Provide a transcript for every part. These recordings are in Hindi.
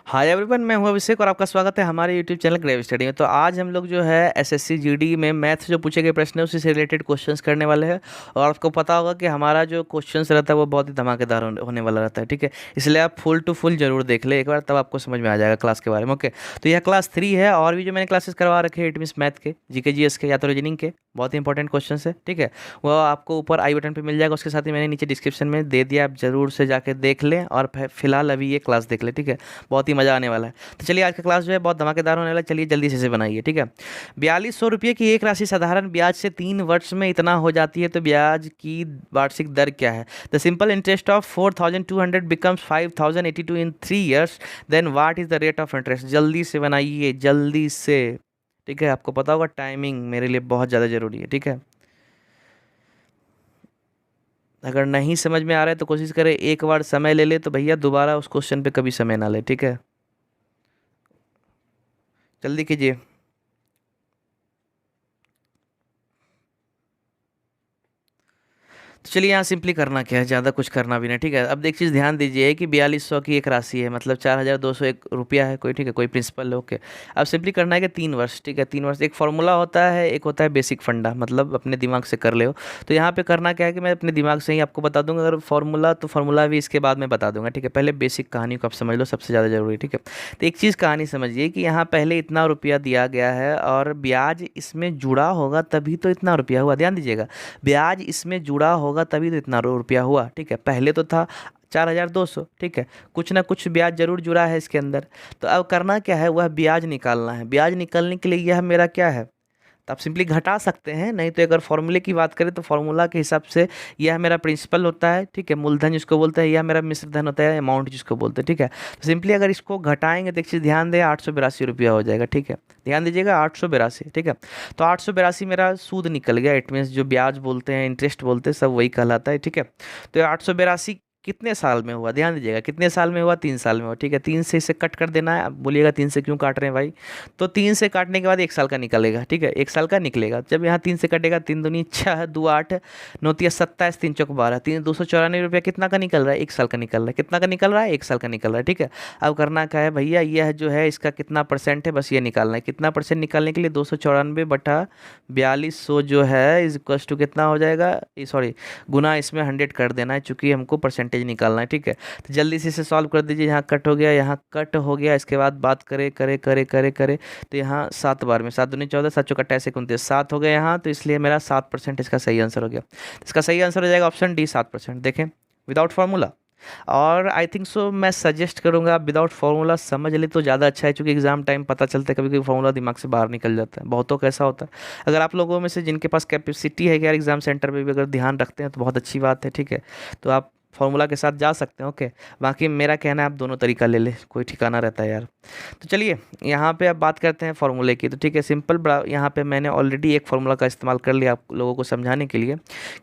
हाय एवरीवन, मैं हूं अभिषेक और आपका स्वागत है हमारे यूट्यूब चैनल ग्रेव स्टडी में। तो आज हम लोग जो है एसएससी जीडी में मैथ जो पूछे गए प्रश्न है उसी से रिलेटेड क्वेश्चंस करने वाले हैं। और आपको पता होगा कि हमारा जो क्वेश्चंस रहता है वो बहुत ही धमाकेदार होने वाला रहता है, ठीक है। इसलिए आप फुल टू फुल जरूर देख ले एक बार, तब आपको समझ में आ जाएगा क्लास के बारे में। ओके, तो यह क्लास 3 है और भी जो मैंने क्लासेस करवा रखे हैं इट मीन्स मैथ के, जीके जीएस के या तो रीजनिंग के, बहुत ही इंपॉर्टेंट क्वेश्चन है, ठीक है। वो आपको ऊपर आई बटन पर मिल जाएगा, उसके साथ ही मैंने नीचे डिस्क्रिप्शन में दे दिया, आप जरूर से जाके देख लें और फिलहाल अभी ये क्लास देख लें, ठीक है। बहुत ही मज़ा आने वाला है। तो चलिए आज का क्लास जो है बहुत धमाकेदार होने वाला है। चलिए जल्दी से इसे बनाइए, ठीक है। 4200 रुपये की एक राशि साधारण ब्याज से 3 वर्ष में इतना हो जाती है, तो ब्याज की वार्षिक दर क्या है? The simple interest of 4200 becomes 5082 in 3 years, then what is the rate of interest? जल्दी से बनाइए, जल्दी से, ठीक है। आपको पता होगा टाइमिंग मेरे लिए बहुत ज़्यादा ज़रूरी है, ठीक है। अगर नहीं समझ में आ रहा है तो कोशिश करें एक बार समय ले ले, तो भैया दोबारा उस क्वेश्चन पे कभी समय ना ले, ठीक है। जल्दी कीजिए। तो चलिए यहाँ सिंपली करना क्या है, ज़्यादा कुछ करना भी नहीं, ठीक है। अब एक चीज़ ध्यान दीजिए कि 4200 की एक राशि है, मतलब 4201 रुपया है कोई, ठीक है, कोई प्रिंसिपल ओके। अब सिंपली करना है कि 3 वर्ष, ठीक है। 3 वर्ष एक फार्मूला होता है, एक होता है बेसिक फंडा, मतलब अपने दिमाग से कर ले हो। तो यहाँ पे करना क्या है कि मैं अपने दिमाग से ही आपको बता दूंगा, अगर फार्मूला तो फार्मूला भी इसके बाद में बता दूंगा, ठीक है। पहले बेसिक कहानी को आप समझ लो, सबसे ज़्यादा जरूरी, ठीक है। तो एक चीज़ कहानी समझिए कि यहाँ पहले इतना रुपया दिया गया है और ब्याज इसमें जुड़ा होगा तभी तो इतना रुपया हुआ, ध्यान दीजिएगा। ब्याज इसमें जुड़ा होगा तभी तो इतना रुपया हुआ, ठीक है। पहले तो था 4200, ठीक है। कुछ ना कुछ ब्याज जरूर जुड़ा है इसके अंदर। तो अब करना क्या है, वह ब्याज निकालना है। ब्याज निकालने के लिए यह मेरा क्या है, तो आप सिंपली घटा सकते हैं, नहीं तो अगर फॉर्मूले की बात करें तो फॉर्मूला के हिसाब से यह मेरा प्रिंसिपल होता है, ठीक है, मूलधन जिसको बोलते हैं, यह मेरा मिश्र धन होता है, अमाउंट जिसको बोलते हैं, ठीक है। तो सिंपली अगर इसको घटाएंगे तो एक चीज़ ध्यान दें, 882 रुपया हो जाएगा, ठीक है। ध्यान दीजिएगा 882, ठीक है। तो 882 मेरा सूद निकल गया, इट मीन्स जो ब्याज बोलते हैं, इंटरेस्ट बोलते हैं, सब वही कहलाता है, ठीक है। तो 882 कितने साल में हुआ, ध्यान दीजिएगा, कितने साल में हुआ, 3 साल में हुआ, ठीक है। 3 से इसे कट कर देना है। आप बोलिएगा 3 से क्यों काट रहे हैं भाई? तो 3 से काटने के बाद 1 साल का निकलेगा, ठीक है, 1 साल का निकलेगा। जब यहाँ 3 से कटेगा, 3 दूनी 6, 2 8, 9 तिया 27, 3 चौक 12, 294 रुपया कितना का निकल रहा है? 1 साल का निकल रहा है। कितना का निकल रहा है? 1 साल का निकल रहा है, ठीक है। अब करना क्या है भैया, यह जो है इसका कितना परसेंट है, बस ये निकालना है। कितना परसेंट निकालने के लिए 294/4200 जो है इज इक्वल्स टू कितना हो जाएगा, सॉरी, गुना इसमें 100 कर देना है, चूंकि हमको परसेंटेज निकालना है, ठीक है। तो जल्दी से इसे सॉल्व कर दीजिए। यहाँ कट हो गया, यहाँ कट हो गया, इसके बाद बात करे करे करे करे करे तो यहाँ 7 बार में 7 दूनी 14, 7 चौका 28 29, 7 हो गया यहाँ, तो इसलिए मेरा 7% इसका सही आंसर हो गया। इसका सही आंसर हो जाएगा ऑप्शन डी, 7%। देखें, विदाउट फार्मूला। और आई थिंक सो मैं सजेस्ट करूंगा आप विदाउट फार्मूला समझ ले तो ज़्यादा अच्छा है, क्योंकि एग्जाम टाइम पता चलता है कभी कभी फार्मूला दिमाग से बाहर निकल जाता है, बहुतों का ऐसा होता है। अगर आप लोगों में से जिनके पास कैपेसिटी है कि यार एग्जाम सेंटर पे भी अगर ध्यान रखते हैं तो बहुत अच्छी बात है, ठीक है। तो आप फार्मूला के साथ जा सकते हैं, ओके। बाकी मेरा कहना है आप दोनों तरीका ले ले, कोई ठिकाना रहता है यार। तो चलिए यहाँ पे अब बात करते हैं फार्मूले की, तो ठीक है, सिंपल बड़ा, यहाँ पे मैंने ऑलरेडी एक फार्मूला का इस्तेमाल कर लिया आप लोगों को समझाने के लिए,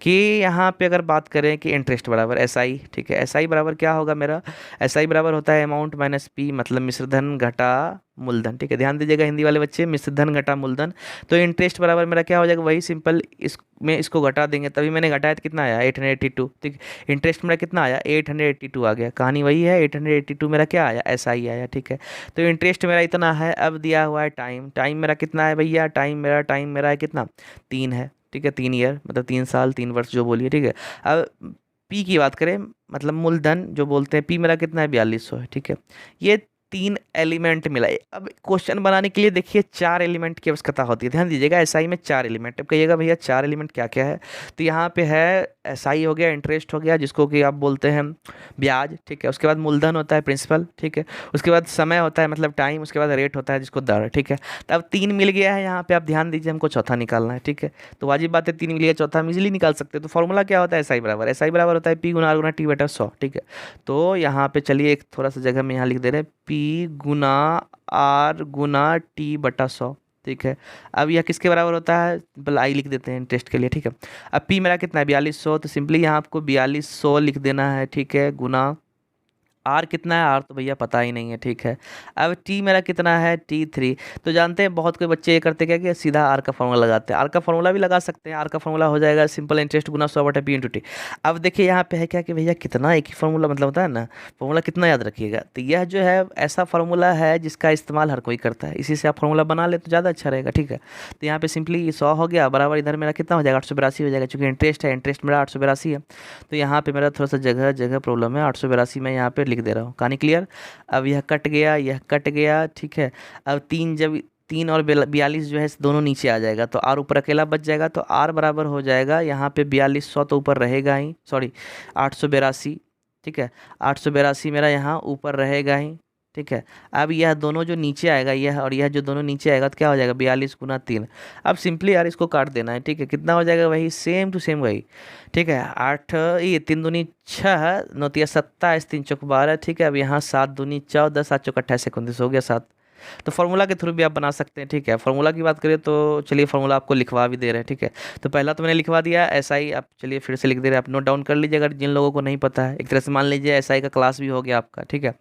कि यहाँ पे अगर बात करें कि इंटरेस्ट बराबर एस आई, ठीक है। एस आई बराबर क्या होगा मेरा? एस आई बराबर होता है अमाउंट माइनस पी, मतलब मिश्रधन घटा मूलधन, ठीक है। ध्यान दीजिएगा हिंदी वाले बच्चे, मिश्रधन घटा मूलधन। तो इंटरेस्ट बराबर मेरा क्या हो जाएगा, वही सिंपल, इसमें इसको घटा देंगे, तभी मैंने घटाया तो कितना आया, 882, ठीक है। इंटरेस्ट मेरा कितना आया, 882 आ गया, कहानी वही है, 882 मेरा क्या आया, एस आई आया, ठीक है। तो इंटरेस्ट मेरा इतना है। अब दिया हुआ है टाइम, टाइम मेरा कितना है भैया, टाइम मेरा है कितना, 3 है, ठीक है। 3 ईयर मतलब 3 साल, 3 वर्ष जो बोलिए, ठीक है। अब पी की बात करें, मतलब मूलधन जो बोलते हैं, पी मेरा कितना है, 4200 है, ठीक है। ये 3 एलिमेंट मिला है। अब क्वेश्चन बनाने के लिए देखिए 4 एलिमेंट की आवश्यकता होती है, ध्यान दीजिएगा। एसआई में 4 एलिमेंट। अब कहिएगा भैया 4 एलिमेंट क्या क्या है? तो यहाँ पे है एसआई हो गया, इंटरेस्ट हो गया जिसको कि आप बोलते हैं ब्याज, ठीक है। उसके बाद मूलधन होता है प्रिंसिपल, ठीक है। उसके बाद समय होता है मतलब टाइम, उसके बाद रेट होता है जिसको दर, ठीक है। तो अब 3 मिल गया है यहाँ पे, आप ध्यान दीजिए, हमको चौथा निकालना है, ठीक है। तो वाजिब बात है, 3 मिल गया, चौथा हम इजिली निकाल सकते हैं। तो फॉर्मूला क्या होता है, एसआई बराबर होता है पी गुना आर गुना टी बटा 100, ठीक है। तो यहाँ पे चलिए एक थोड़ा सा जगह में यहाँ लिख दे रहे हैं, पी गुना आर गुना टी बटा 100, ठीक है। अब यह किसके बराबर होता है, बल आई लिख देते हैं टेस्ट के लिए, ठीक है। अब पी मेरा कितना है, 4200, तो सिंपली यहाँ आपको 4200 लिख देना है, ठीक है, गुना आर कितना है, आर तो भैया पता ही नहीं है, ठीक है। अब टी मेरा कितना है, T3। तो जानते हैं बहुत कोई बच्चे ये करते क्या कि सीधा आर का फॉर्मूला लगाते हैं, आर का फॉर्मूला भी लगा सकते हैं। आर का फॉर्मूला हो जाएगा सिंपल इंटरेस्ट गुना 100/P×T। अब देखिए यहाँ पे है क्या कि भैया कितना, एक ही फॉर्मूला मतलब होता है ना, फॉर्मूला कितना याद रखिएगा। तो यह जो है ऐसा फार्मूला है जिसका इस्तेमाल हर कोई करता है, इसी से आप फार्मूला बना ले तो ज़्यादा अच्छा रहेगा, ठीक है। तो यहाँ पे सिंपली 100 हो गया बराबर, इधर मेरा कितना हो जाएगा, 882 हो जाएगा, क्योंकि इंटरेस्ट है, इंटरेस्ट मेरा 882 है। तो यहाँ पे मेरा थोड़ा सा जगह जगह प्रॉब्लम है, 882 मैं यहाँ पे लिख दे रहा हूँ। कहानी क्लियर। अब यह कट गया, यह कट गया, ठीक है। अब 3 जब 3 और 42 जो है दोनों नीचे आ जाएगा, तो आर ऊपर अकेला बच जाएगा, तो आर बराबर हो जाएगा यहाँ पे 4200 तो ऊपर रहेगा ही, सॉरी 882, ठीक है। 882 मेरा यहाँ ऊपर रहेगा ही, ठीक है। अब यह दोनों जो नीचे आएगा, यह और यह जो दोनों नीचे आएगा, तो क्या हो जाएगा 42 × 3। अब सिंपली यार इसको काट देना है, ठीक है। कितना हो जाएगा, वही सेम टू सेम वही, ठीक है। 8 ये 3 दूनी 6, 9 तिया 27, 3 चौक 12, ठीक है। अब यहाँ 7 दूनी 14, 7 चौक 28, 29 हो गया 7। तो फार्मूला के थ्रू भी आप बना सकते हैं, ठीक है। फार्मूला की बात करें तो चलिए फार्मूला आपको लिखवा भी दे रहे हैं, ठीक है। तो पहला तो मैंने लिखवा दिया SI, आप चलिए फिर से लिख दे रहे हैं, आप नोट डाउन कर लीजिए अगर जिन लोगों को नहीं पता है। एक तरह से मान लीजिए SI का क्लास भी हो गया आपका, ठीक है।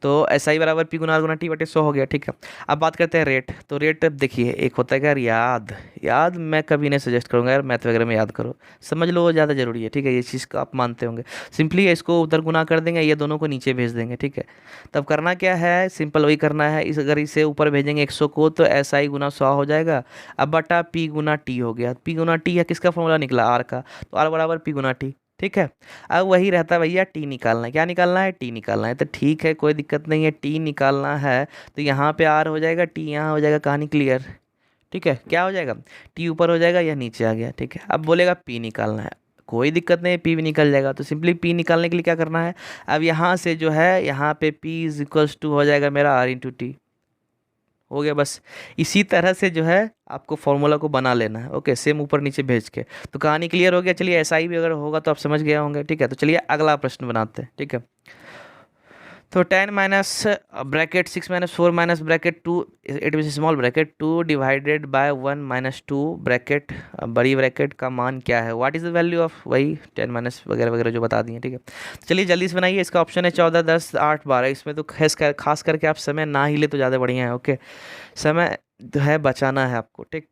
तो SI बराबर P×R×T/100 हो गया, ठीक है। अब बात करते हैं रेट। तो रेट देखिए, एक होता है यार याद, याद मैं कभी नहीं सजेस्ट करूँगा यार, मैथ वगैरह में याद करो, समझ लो वो ज़्यादा ज़रूरी है, ठीक है। ये चीज़ का आप मानते होंगे। सिंपली इसको उधर गुना कर देंगे, ये दोनों को नीचे भेज देंगे, ठीक है। तब करना क्या है, सिंपल वही करना है। इस अगर इसे ऊपर भेजेंगे 100 को, तो SI गुना 100 हो जाएगा। अब बटा P×T हो गया। P×T है किसका फॉर्मूला निकला, आर का, तो आर बराबर P×T, ठीक है। अब वही रहता है भैया, टी निकालना है। क्या निकालना है, टी निकालना है। तो ठीक है, कोई दिक्कत नहीं है, टी निकालना है। तो यहाँ पे आर हो जाएगा, टी यहाँ हो जाएगा, कहानी क्लियर, ठीक है। क्या हो जाएगा, टी ऊपर हो जाएगा, यह नीचे आ गया, ठीक है। अब बोलेगा पी निकालना है, कोई दिक्कत नहीं है, पी भी निकल जाएगा। तो सिंपली पी निकालने के लिए क्या करना है, अब यहाँ से जो है यहाँ पे पी इज इक्वल्स टू हो जाएगा मेरा R×T, हो गया बस। इसी तरह से जो है आपको फॉर्मूला को बना लेना है, ओके, सेम ऊपर नीचे भेज के। तो कहानी क्लियर हो गया। चलिए SI भी अगर होगा तो आप समझ गए होंगे, ठीक है। तो चलिए अगला प्रश्न बनाते हैं, ठीक है। तो 10 minus bracket 6 minus 4 minus bracket 2, it mean small bracket 2 divided by 1 minus 2 bracket बड़ी ब्रैकेट का मान क्या है, what is the value of, वही 10 माइनस वगैरह वगैरह जो बता दिए, ठीक है। तो चलिए जल्दी से बनाइए। इसका ऑप्शन है 14, 10, 8, 12। इसमें तो खास करके आप समय ना ही ले तो ज़्यादा बढ़िया है, ओके। समय जो है बचाना है आपको, ठीक।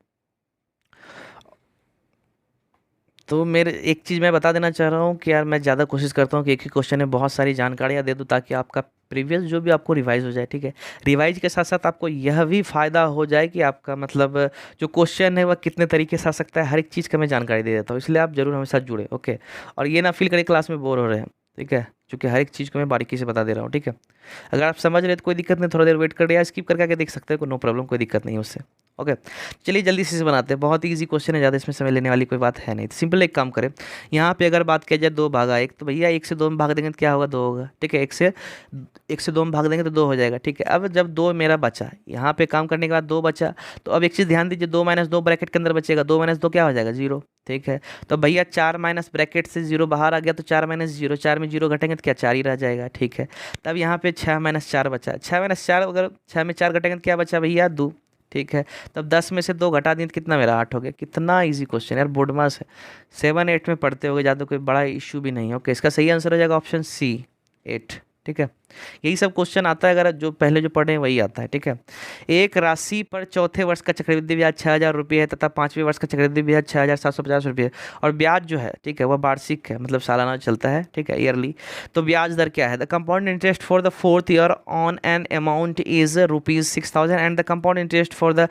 तो मेरे एक चीज़ मैं बता देना चाह रहा हूँ कि यार मैं ज़्यादा कोशिश करता हूँ कि एक ही क्वेश्चन में बहुत सारी जानकारियाँ दे दूँ, ताकि आपका प्रीवियस जो भी आपको रिवाइज हो जाए, ठीक है। रिवाइज के साथ साथ आपको यह भी फ़ायदा हो जाए कि आपका मतलब जो क्वेश्चन है वह कितने तरीके से आ सकता है, हर एक चीज़ का मैं जानकारी दे देता हूँ। इसलिए आप ज़रूर हमारे साथ जुड़े, ओके। और ये ना फील करें क्लास में बोर हो रहे हैं, ठीक है, क्योंकि हर एक चीज़ को मैं बारीकी से बता दे रहा हूँ, ठीक है। अगर आप समझ रहे तो कोई दिक्कत नहीं, थोड़ा देर वेट कर या स्किप करके आगे देख सकते हैं, कोई नो प्रॉब्लम, कोई दिक्कत नहीं है उससे, ओके। चलिए जल्दी से इसे बनाते हैं। बहुत ही ईजी क्वेश्चन है, ज़्यादा इसमें समय लेने वाली कोई बात है नहीं। तो सिंपल एक काम करें, यहाँ पे अगर बात किया जाए 2/1, तो भैया 1 से 2 में भाग देंगे तो क्या होगा, 2 होगा, ठीक है। 1 से 2 में भाग देंगे तो 2 हो जाएगा, ठीक है। अब जब 2 मेरा बचा, यहाँ पे काम करने के बाद 2 बचा, तो अब एक चीज़ ध्यान दीजिए, 2 माइनस 2 ब्रैकेट के अंदर बचेगा, 2 माइनस 2 क्या हो जाएगा, 0, ठीक है। तो भैया 4 माइनस ब्रैकेट से 0 बाहर आ गया, तो 4 माइनस 0, 4 में 0 घटेंगे तो क्या 4 ही रह जाएगा, ठीक है। तब यहाँ पे 6 माइनस 4 बचा, 6 माइनस 4 अगर 6 में 4 घटेंगे तो क्या बचा भैया, 2, ठीक है। तब 10 में से 2 घटा दें तो कितना मेरा 8 हो गया। कितना इजी क्वेश्चन यार, बोर्ड मास है, 7, 8 में पढ़ते होगे, ज़्यादा कोई बड़ा इशू भी नहीं है, ओके। इसका सही आंसर हो जाएगा ऑप्शन C, 8, ठीक है। यही सब क्वेश्चन आता है, अगर जो पहले जो पढ़े हैं वही आता है, ठीक है। एक राशि पर चौथे वर्ष का चक्रवृद्धि ब्याज 6,000 रुपये है, तथा 5वें वर्ष का चक्रवृद्धि ब्याज 6,750 रुपये, और ब्याज जो है, ठीक है, वह वार्षिक है, मतलब सालाना चलता है, ठीक है, ईयरली। तो ब्याज दर क्या है, the compound interest for the 4th year on an amount is ₹6,000 and the compound interest for the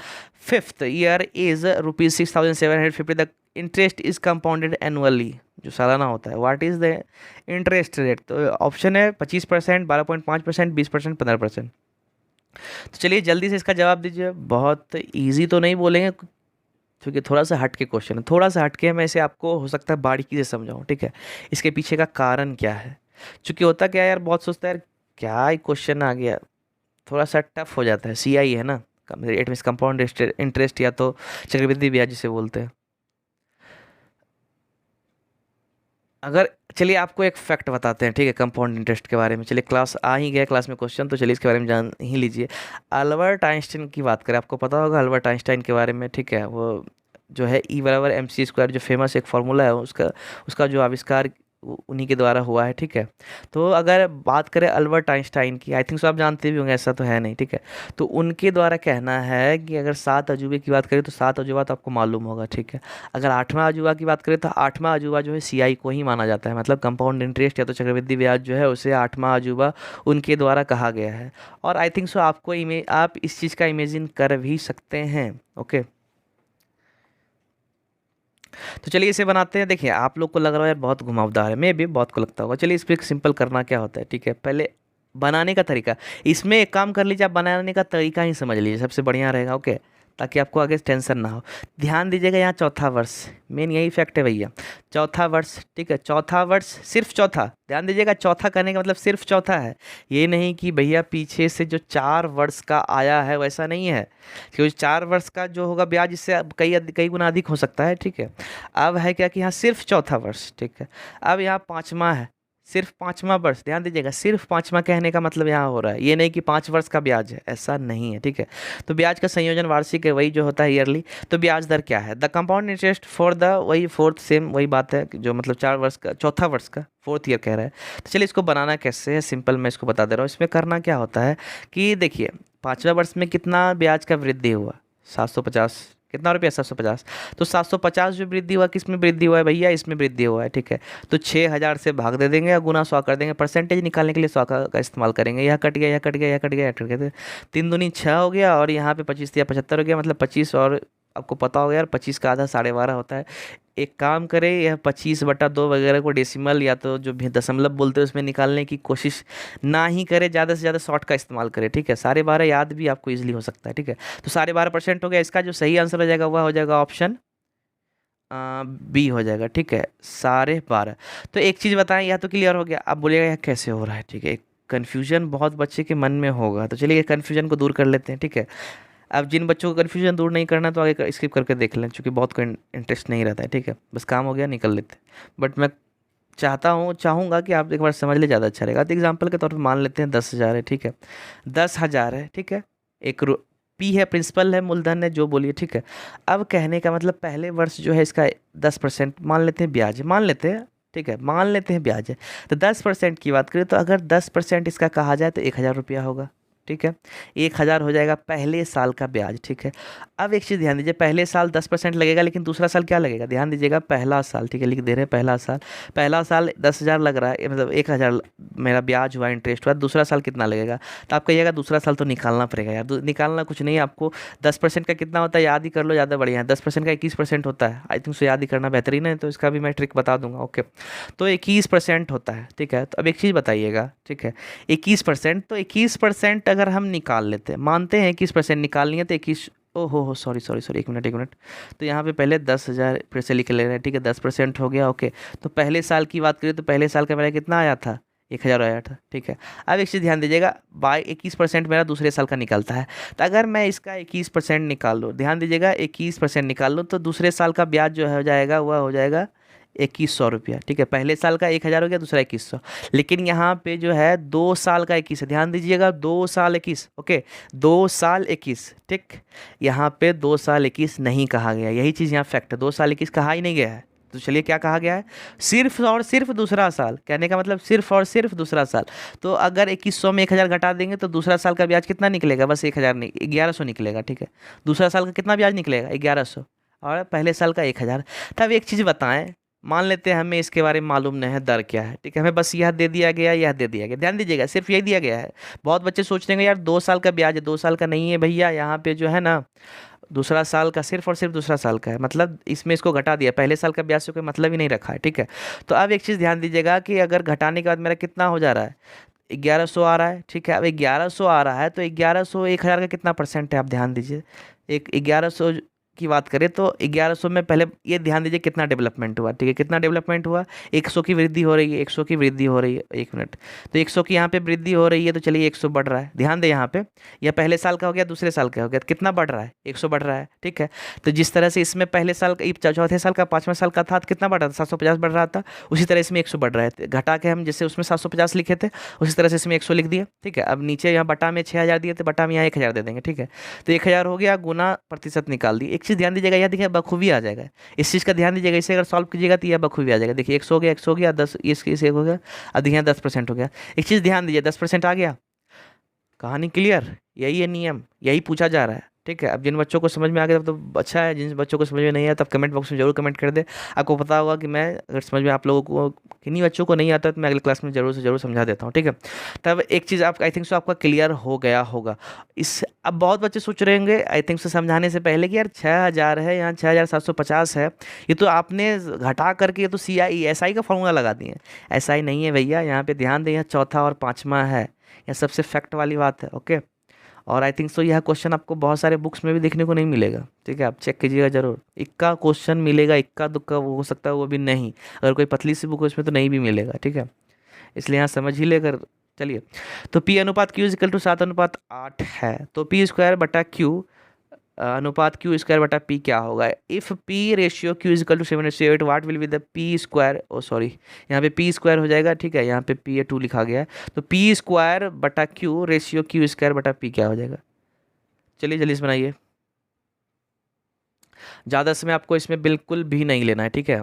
5th year is ₹6,750। The interest is compounded annually, जो सालाना होता है। What is the interest rate, तो ऑप्शन है 25%, 12.5%, 20%, 15%। तो चलिए जल्दी से इसका जवाब दीजिए। बहुत इजी तो नहीं बोलेंगे, क्योंकि थोड़ा सा हट के क्वेश्चन है, थोड़ा सा हट के मैं इसे आपको हो सकता है बारीकी से समझाऊँ, ठीक है। इसके पीछे का कारण क्या है, चूँकि होता क्या है यार, बहुत सोचता है यार क्या क्वेश्चन आ गया, थोड़ा सा टफ हो जाता है। CI है ना, इट मीन्स कंपाउंड इंटरेस्ट, या तो चक्रवृद्धि ब्याज जिसे बोलते हैं। अगर चलिए आपको एक फैक्ट बताते हैं, ठीक है, कंपाउंड इंटरेस्ट के बारे में। चलिए क्लास आ ही गया, क्लास में क्वेश्चन, तो चलिए इसके बारे में जान ही लीजिए। अल्बर्ट आइंस्टाइन की बात करें, आपको पता होगा अल्बर्ट आइंस्टाइन के बारे में, ठीक है। वो जो है E = mc², जो फेमस एक फार्मूला है, उसका उसका जो आविष्कार उन्हीं के द्वारा हुआ है, ठीक है। तो अगर बात करें अल्बर्ट आइंस्टाइन की, आई थिंक सो आप जानते भी होंगे, ऐसा तो है नहीं, ठीक है। तो उनके द्वारा कहना है कि अगर 7 अजूबे की बात करें तो 7 अजूबा तो आपको मालूम होगा, ठीक है। अगर 8वां अजूबा की बात करें तो 8वां अजूबा जो है सीआई को ही माना जाता है, मतलब कंपाउंड इंटरेस्ट या तो चक्रवृद्धि ब्याज जो है उसे 8वां अजूबा उनके द्वारा कहा गया है। और आई थिंक सो आपको आप इस चीज़ का इमेजिन कर भी सकते हैं, ओके। तो चलिए इसे बनाते हैं। देखिए आप लोग को लग रहा है यार बहुत घुमावदार है, मैं भी बहुत को लगता होगा। चलिए इस पर सिंपल करना क्या होता है, ठीक है। पहले बनाने का तरीका, इसमें एक काम कर लीजिए, आप बनाने का तरीका ही समझ लीजिए, सबसे बढ़िया रहेगा, ओके, ताकि आपको आगे टेंशन ना हो। ध्यान दीजिएगा, यहाँ चौथा वर्ष, मेन यही फैक्ट है भैया, चौथा वर्ष, ठीक है। चौथा वर्ष, सिर्फ चौथा, ध्यान दीजिएगा, चौथा करने का मतलब सिर्फ चौथा है। ये नहीं कि भैया पीछे से जो 4 वर्ष का आया है वैसा नहीं है, क्योंकि 4 वर्ष का जो होगा ब्याज इससे अब कई कई गुना अधिक हो सकता है, ठीक है। अब है क्या कि यहाँ सिर्फ चौथा वर्ष, ठीक है। अब यहाँ 5वां है, सिर्फ 5वां वर्ष, ध्यान दीजिएगा, सिर्फ 5वां कहने का मतलब यहाँ हो रहा है, ये नहीं कि 5 वर्ष का ब्याज है, ऐसा नहीं है, ठीक है। तो ब्याज का संयोजन वार्षिक है, वही जो होता है ईयरली। तो ब्याज दर क्या है, the compound interest for the, वही फोर्थ, सेम वही बात है कि जो मतलब 4 वर्ष का, चौथा वर्ष का, फोर्थ ईयर कह रहा है। तो चलिए इसको बनाना कैसे है, सिंपल मैं इसको बता दे रहा हूँ। इसमें करना क्या होता है कि देखिए 5वां वर्ष में कितना ब्याज का वृद्धि हुआ, 750, कितना रुपया, 750। तो 750 जो वृद्धि हुआ, किस में वृद्धि हुआ है भैया, इसमें वृद्धि हुआ है, ठीक है। तो 6000 से भाग दे देंगे या गुना 100 कर देंगे, परसेंटेज निकालने के लिए 100 का इस्तेमाल करेंगे। यह कट गया, यह कट गया, यह कट गया, यह कट गया, 3 दूनी 6 हो गया, और यहाँ पे 25 या 75 हो गया, मतलब 25, और आपको पता होगा यार 25 का आधा 12.5 होता है। एक काम करें, यह 25/2 वगैरह को डेसिमल या तो जो भी दशमलव बोलते हैं उसमें निकालने की कोशिश ना ही करें, ज़्यादा से ज़्यादा शॉर्ट का इस्तेमाल करें, ठीक है। 12.5 याद भी आपको इजीली हो सकता है, ठीक है। तो 12.5% हो गया, इसका जो सही आंसर हो जाएगा वह हो जाएगा ऑप्शन बी हो जाएगा, ठीक है, 12.5। तो एक चीज़ बताएं, यह तो क्लियर हो गया। अब बोलिएगा यह कैसे हो रहा है, ठीक है। कन्फ्यूजन बहुत बच्चे के मन में होगा, तो चलिए कन्फ्यूजन को दूर कर लेते हैं, ठीक है। अब जिन बच्चों को कन्फ्यूजन दूर नहीं करना तो आगे स्किप करके देख लें, क्योंकि बहुत कोई इंटरेस्ट नहीं रहता है, ठीक है। बस काम हो गया, निकल लेते हैं। बट मैं चाहूँगा कि आप एक बार समझ ले, ज़्यादा अच्छा रहेगा। तो एग्जाम्पल के तौर पर मान लेते हैं 10,000 है, ठीक है। 10,000 है, ठीक है। एक पी है, प्रिंसिपल है, मूलधन है, जो बोलिए, ठीक है। अब कहने का मतलब पहले वर्ष जो है इसका 10% मान लेते हैं ब्याज, मान लेते हैं, ठीक है, मान लेते हैं ब्याज है। तो 10% की बात करें तो अगर 10% इसका कहा जाए तो 1,000 रुपया होगा, ठीक है। 1,000 हो जाएगा पहले साल का ब्याज, ठीक है। अब एक चीज़ ध्यान दीजिए, पहले साल 10% लगेगा, लेकिन दूसरा साल क्या लगेगा, ध्यान दीजिएगा, पहला साल, ठीक है, लिख दे रहे हैं पहला साल। पहला साल 10,000 लग रहा है, मतलब 1,000 मेरा ब्याज हुआ, इंटरेस्ट हुआ। दूसरा साल कितना लगेगा, तो आप कहिएगा दूसरा साल तो निकालना पड़ेगा यार। निकालना कुछ नहीं है आपको, 10% का कितना होता है याद ही कर लो, ज़्यादा बढ़िया है। 10% का 21% होता है, आई थिंक सो याद ही करना बेहतरीन है, तो इसका भी मैं ट्रिक बता दूंगा, ओके। तो 21% होता है, ठीक है। तो अब एक चीज़ बताइएगा, ठीक है, 21%, तो 21% अगर हम निकाल लेते हैं, मानते हैं 21% निकालनी है, तो 21, ओहो सॉरी सॉरी सॉरी, एक मिनट। तो यहाँ पे पहले 10,000 फिर से लिख ले रहे हैं, ठीक है, 10% हो गया, ओके। तो पहले साल की बात करें तो पहले साल का मेरा कितना आया था, 1,000 आया था, ठीक है। अब एक चीज़ ध्यान दीजिएगा, बाई 21% मेरा दूसरे साल का निकलता है। तो अगर मैं इसका 21% निकाल लूँ, ध्यान दीजिएगा, 21% निकाल लूँ, तो दूसरे साल का ब्याज जो हो जाएगा वह हो जाएगा 2,100 रुपया, ठीक है। पहले साल का 1,000 हो गया, दूसरा 2,100। लेकिन यहाँ पे जो है 2 साल का 21 है, ध्यान दीजिएगा, 2 साल 21, ओके, 2 साल 21, ठीक। यहाँ पे 2 साल 21 नहीं कहा गया, यही चीज़ यहाँ फैक्ट है, 2 साल 21 कहा ही नहीं गया है। तो चलिए क्या कहा गया है, सिर्फ और सिर्फ दूसरा साल, कहने का मतलब सिर्फ और सिर्फ दूसरा साल। तो अगर 2,100 में 1,000 घटा देंगे तो दूसरा साल का ब्याज कितना निकलेगा, बस 1,000 नहीं, 1,100 निकलेगा, ठीक है। दूसरा साल का कितना ब्याज निकलेगा, 1,100, और पहले साल का 1,000। तब एक चीज़ बताएं, मान लेते हैं हमें इसके बारे में मालूम नहीं है, दर क्या है, ठीक है, हमें बस यह दे दिया गया, यह दे दिया गया, ध्यान दीजिएगा, सिर्फ यही दिया गया है। बहुत बच्चे सोच रहे हैं यार 2 साल का ब्याज है, 2 साल का नहीं है भैया, यहाँ पे जो है ना दूसरा साल का, सिर्फ और सिर्फ दूसरा साल का है, मतलब इसमें इसको घटा दिया, पहले साल का ब्याज से कोई मतलब ही नहीं रखा है, ठीक है। तो अब एक चीज़ ध्यान दीजिएगा कि अगर घटाने के बाद मेरा कितना हो जा रहा है, 1,100 आ रहा है, ठीक है। अब 1,100 आ रहा है, तो 1,100 1,000 का कितना परसेंट है, आप ध्यान दीजिए। एक 1,100 की बात करें तो 1,100 में पहले ये ध्यान दीजिए कितना डेवलपमेंट हुआ, ठीक है, कितना डेवलपमेंट हुआ, 100 की वृद्धि हो रही है, 100 की वृद्धि हो रही है, एक मिनट। तो 100 की यहाँ पे वृद्धि हो रही है, तो चलिए 100 बढ़ रहा है, ध्यान दें यहाँ पे, यह पहले साल का हो गया, दूसरे साल का हो गया, तो कितना बढ़ रहा है, 100 बढ़ रहा है, ठीक है। तो जिस तरह से इसमें पहले साल का, चौथे साल का, 5वें साल का था, तो कितना बढ़ रहा था, 750 बढ़ रहा था, उसी तरह इसमें 100 बढ़ रहा है। घटा के हम जैसे उसमें 750 लिखे थे, उसी तरह से इसमें 100 लिख दिया, ठीक है। अब नीचे यहाँ बटा में 6,000 दिए थे, बटा में यहाँ 1,000 दे देंगे, ठीक है। तो 1,000 हो गया, गुना प्रतिशत निकाल दी। एक चीज़ ध्यान दीजिएगा, यह देखिए बखूबी आ जाएगा, इस चीज़ का ध्यान दीजिएगा, इसे अगर सॉल्व कीजिएगा तो यह बखूबी आ जाएगा। देखिए 100 हो गया, 100 हो गया, 10 इस एक हो गया, अब देखिए 10% हो गया। एक चीज़ ध्यान दीजिए, 10% आ गया, कहानी क्लियर, यही है नियम, यही पूछा जा रहा है, ठीक है। अब जिन बच्चों को समझ में आ गया तब तो अच्छा है, जिन बच्चों को समझ में नहीं आया तब कमेंट बॉक्स में जरूर कमेंट कर दे। आपको पता होगा कि मैं अगर समझ में आप लोगों को, किन्हीं बच्चों को नहीं आता तो मैं अगले क्लास में जरूर से जरूर समझा देता हूँ, ठीक है। तब एक चीज़ आप आई थिंक सो आपका क्लियर हो गया होगा। इस अब बहुत बच्चे सोच रहे होंगे आई थिंक सो समझाने से पहले कि यार 6000 है, यहाँ 6750 है, ये तो आपने घटा करके ये तो CIE SI का फॉर्मूला लगा दिए। SI नहीं है भैया, यहाँ पे ध्यान दें, यहाँ चौथा और पाँचवा है, यह सबसे फैक्ट वाली बात है, ओके। और आई थिंक सो यह क्वेश्चन आपको बहुत सारे बुक्स में भी देखने को नहीं मिलेगा, ठीक है, आप चेक कीजिएगा जरूर। इक्का क्वेश्चन मिलेगा, इक्का दुक्का वो हो सकता है, वो भी नहीं, अगर कोई पतली सी बुक है उसमें तो नहीं भी मिलेगा, ठीक है। इसलिए यहाँ समझ ही लेकर चलिए। तो P अनुपात Q इजिकल टू 7:8 है, तो P² बटा Q अनुपात Q² बटा P क्या होगा? If P ratio Q equal to 7:8, what will be the P², oh sorry यहाँ पे P² हो जाएगा, ठीक है, यहाँ पे P2 लिखा गया है, तो P²/Q रेशियो Q²/P क्या हो जाएगा? चलिए जल्दी से बनाइए, ज़्यादा समय आपको इसमें बिल्कुल भी नहीं लेना है, ठीक है।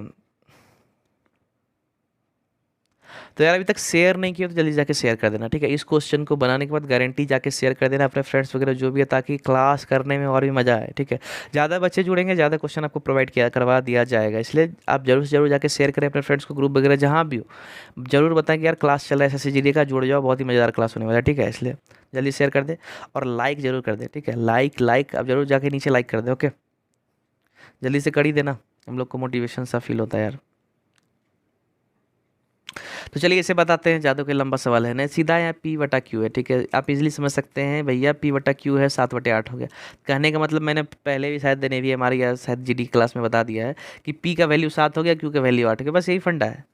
तो यार अभी तक शेयर नहीं किया तो जल्दी जाके शेयर कर देना, ठीक है। इस क्वेश्चन को बनाने के बाद गारंटी जाके शेयर कर देना अपने फ्रेंड्स वगैरह जो भी है, ताकि क्लास करने में और भी मज़ा आए, ठीक है। ज़्यादा बच्चे जुड़ेंगे, ज़्यादा क्वेश्चन आपको प्रोवाइड करवा दिया जाएगा, इसलिए आप जरूर से जरूर जाके शेयर करें अपने फ्रेंड्स को, ग्रुप वगैरह जहाँ भी हो, जरूर बताएं कि यार क्लास चल रहा है SSC GD का, जुड़ जाओ, बहुत ही मज़ेदार क्लास होने वाला है, ठीक है। इसलिए जल्दी शेयर कर दे और लाइक जरूर कर दे, ठीक है। लाइक अब जरूर जाके नीचे लाइक कर दे, ओके, जल्दी से कर ही देना, हम लोग को मोटिवेशन सा फील होता है यार। तो चलिए इसे बताते हैं, ज़्यादा कोई लंबा सवाल है नहीं, सीधा यहाँ P/Q है, ठीक है। आप इजीली समझ सकते हैं भैया, P/Q है, 7/8 हो गया। कहने का मतलब मैंने पहले भी शायद नेवी हमारी या शायद GD क्लास में बता दिया है कि P का वैल्यू 7 हो गया, Q का वैल्यू 8 हो गया, बस यही फंडा है।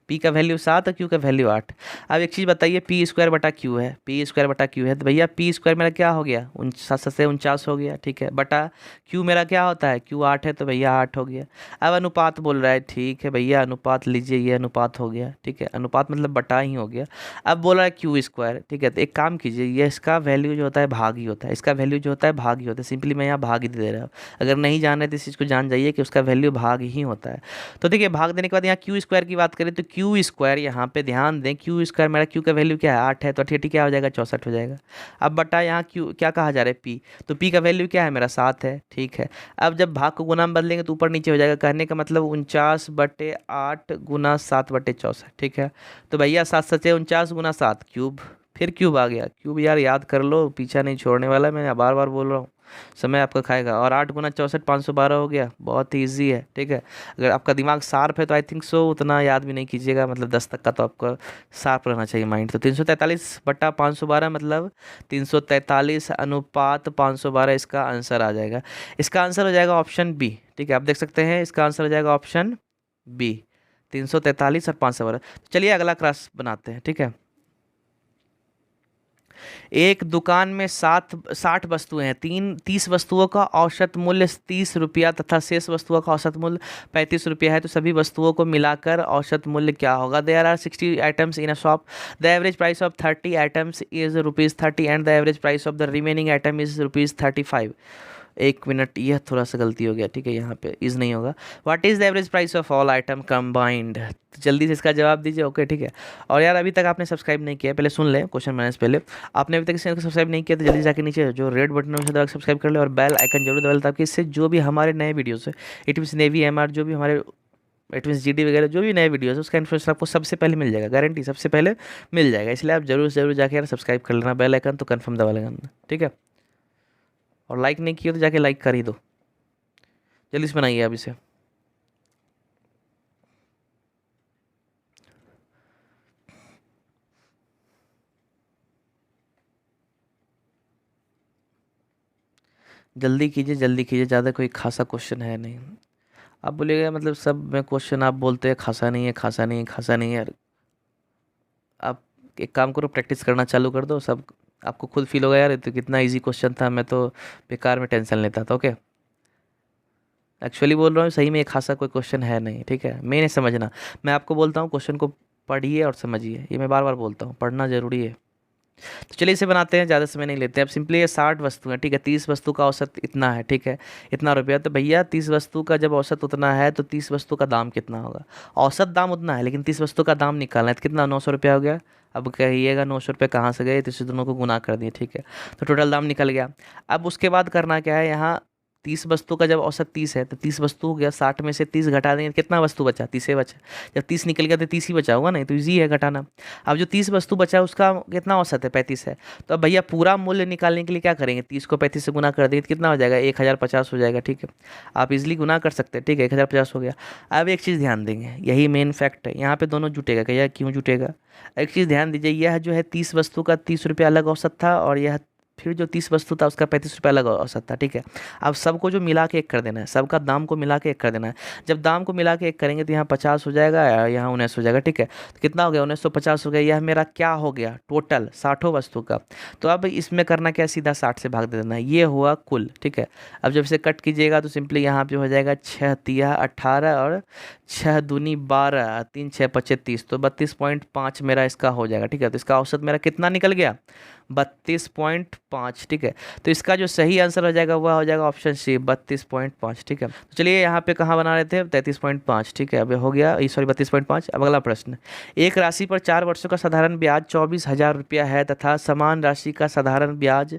P का वैल्यू 7 और Q का वैल्यू 8। अब एक चीज़ बताइए, P²/Q है, P²/Q है, तो भैया P² मेरा क्या हो गया, 7 हो गया, ठीक है, बटा Q मेरा क्या होता है, Q 8 है, तो भैया 8 हो गया। अब अनुपात बोल रहा है, ठीक है भैया, अनुपात लीजिए, ये अनुपात हो गया, ठीक है, अनुपात मतलब बटा ही हो गया। अब बोल रहा है Q², ठीक है, तो एक काम कीजिए, ये इसका वैल्यू जो होता है भाग ही होता है, इसका वैल्यू जो होता है भाग ही होता है, सिंपली मैं यहाँ भाग ही दे रहा हूँ। अगर नहीं जान रहे तो इस चीज़ को जान जाइए कि उसका वैल्यू भाग ही होता है। तो देखिए भाग देने के बाद यहाँ Q² की बात करें तो Q² यहाँ पे ध्यान दें, Q², मेरा Q का वैल्यू क्या है, 8 है, तो 88 क्या हो जाएगा, 64 हो जाएगा। अब बटा यहाँ Q क्या कहा जा रहा है, P, तो P का वैल्यू क्या है मेरा, 7 है, ठीक है। अब जब भाग को गुना में बदलेंगे तो ऊपर नीचे हो जाएगा, कहने का मतलब 49/8 गुना 7/64, ठीक है। तो भैया 7×7 = 49 गुना 7 क्यूब, फिर क्यूब आ गया, क्यूब यार याद कर लो, पीछा नहीं छोड़ने वाला, मैं बार बार बोल रहा हूँ, समय आपका खाएगा। और 8 गुना 64 512 हो गया, बहुत ही ईजी है, ठीक है। अगर आपका दिमाग शार्प है तो आई थिंक सो उतना याद भी नहीं कीजिएगा, मतलब 10 तक का तो आपका शार्प रहना चाहिए माइंड। तो 343/512 मतलब 343/512 इसका आंसर आ जाएगा। इसका आंसर हो जाएगा ऑप्शन बी, ठीक है, आप देख सकते हैं इसका आंसर हो जाएगा ऑप्शन बी, 343 और 512। चलिए अगला क्लास बनाते हैं, ठीक है। एक दुकान में 60 वस्तुएं हैं, 30 वस्तुओं का औसत मूल्य 30 रुपया तथा शेष वस्तुओं का औसत मूल्य 35 रुपया है, तो सभी वस्तुओं को मिलाकर औसत मूल्य क्या होगा? There are 60 items in a shop, the average price of 30 items is ₹30 and the average price of the remaining item is ₹35। एक मिनट, यह थोड़ा सा गलती हो गया, ठीक है, यहाँ पे इज नहीं होगा। What is the average price of all item combined? तो जल्दी से इसका जवाब दीजिए, ओके, ठीक है। और यार अभी तक आपने सब्सक्राइब नहीं किया, पहले सुन लें क्वेश्चन बनाने से पहले, आपने अभी तक इस चैनल को सब्सक्राइब नहीं किया तो जल्दी जाके नीचे जो रेड बटन है उसे दबा के सब्सक्राइब कर ले और बेल आइकन जरूर दबा ले, ताकि इससे जो भी हमारे नए वीडियोस है, इट मीन्स नेवी MR जो भी हमारे इट मीन्स GD वगैरह जो भी नए वीडियोस है उसका इन्फॉर्मेशन आपको सबसे पहले मिल जाएगा, गारंटी सबसे पहले मिल जाएगा। इसलिए आप जरूर से जरूर जाके यार सब्सक्राइब कर लेना, बेल आइकन तो कन्फर्म दबा लेना, ठीक है। और लाइक नहीं किया तो जाके लाइक कर ही दो, जल्दी से बनाइए आप इसे। जल्दी कीजिए, जल्दी कीजिए, ज़्यादा कोई खासा क्वेश्चन है नहीं। आप बोलिएगा मतलब सब में क्वेश्चन आप बोलते हैं खासा नहीं है, खासा नहीं है, खासा नहीं है यार। आप एक काम करो, प्रैक्टिस करना चालू कर दो, सब आपको खुद फील होगा यार ये तो कितना इजी क्वेश्चन था, मैं तो बेकार में टेंशन लेता था, ओके। एक्चुअली बोल रहा हूँ, सही में एक खासा कोई क्वेश्चन है नहीं, ठीक है। मैं नहीं समझना, मैं आपको बोलता हूँ क्वेश्चन को पढ़िए और समझिए, ये मैं बार बार बोलता हूँ, पढ़ना ज़रूरी है। तो चलिए इसे बनाते हैं, ज़्यादा समय नहीं लेते हैं। अब सिंपली ये 60 वस्तु हैं, ठीक है, 30 वस्तु का औसत इतना है, ठीक है, इतना रुपया। तो भैया 30 वस्तु का जब औसत उतना है तो 30 वस्तु का दाम कितना होगा? औसत दाम उतना है लेकिन 30 वस्तु का दाम निकालना है तो कितना, 900 रुपया हो गया। अब कहिएगा 900 रुपये कहाँ से गए, तो इसे दोनों को गुना कर दिए, ठीक है, तो टोटल दाम निकल गया। अब उसके बाद करना क्या है, यहाँ 30 वस्तु का जब औसत 30 है तो 30 वस्तु हो गया, 60 में से 30 घटा देंगे, कितना वस्तु बचा, 30 ही बचा। जब 30 निकल गया तो 30 ही बचा होगा, नहीं तो ईजी है घटाना। अब जो 30 वस्तु बचा उसका कितना औसत है, 35 है। तो अब भैया पूरा मूल्य निकालने के लिए क्या करेंगे, 30 को 35 से गुना कर देंगे तो कितना हो जाएगा, 1050 हो जाएगा, ठीक है। आप इजिली गुना कर सकते हैं, ठीक है, 1050 हो गया। अब एक चीज़ ध्यान देंगे, यही मेन फैक्ट है, यहाँ पे दोनों जुटेगा क्या, क्यों जुटेगा? एक चीज़ ध्यान दीजिए, यह जो है 30 वस्तु का 30 रुपये अलग औसत था और यह फिर जो 30 वस्तु था उसका 35 रुपये अलग औसत था, ठीक है। अब सबको जो मिला के एक कर देना है, सबका दाम को मिला के एक कर देना है। जब दाम को मिला के एक करेंगे तो यहाँ 50 हो जाएगा, यहाँ 19 हो जाएगा, ठीक है। तो कितना हो गया, 1950 हो गया। यह मेरा क्या हो गया, टोटल 60 वस्तु का। तो अब इसमें करना क्या है, सीधा 60 से भाग दे देना है, ये हुआ कुल, ठीक है। अब जब इसे कट कीजिएगा तो सिंपली यहाँ पे हो जाएगा 6 तिया 18 और 6 दूनी 12, 3 6 25 30, तो 32.5 मेरा इसका हो जाएगा, ठीक है। तो इसका औसत मेरा कितना निकल गया, 32.5, ठीक है। तो इसका जो सही आंसर हो जाएगा वह हो जाएगा ऑप्शन सी, 32.5, ठीक है। तो चलिए यहाँ पे कहाँ बना रहे थे, 33.5, ठीक है। अब हो गया, सॉरी 32.5। अब अगला प्रश्न, एक राशि पर 4 वर्षों का साधारण ब्याज 24,000 रुपया है तथा समान राशि का साधारण ब्याज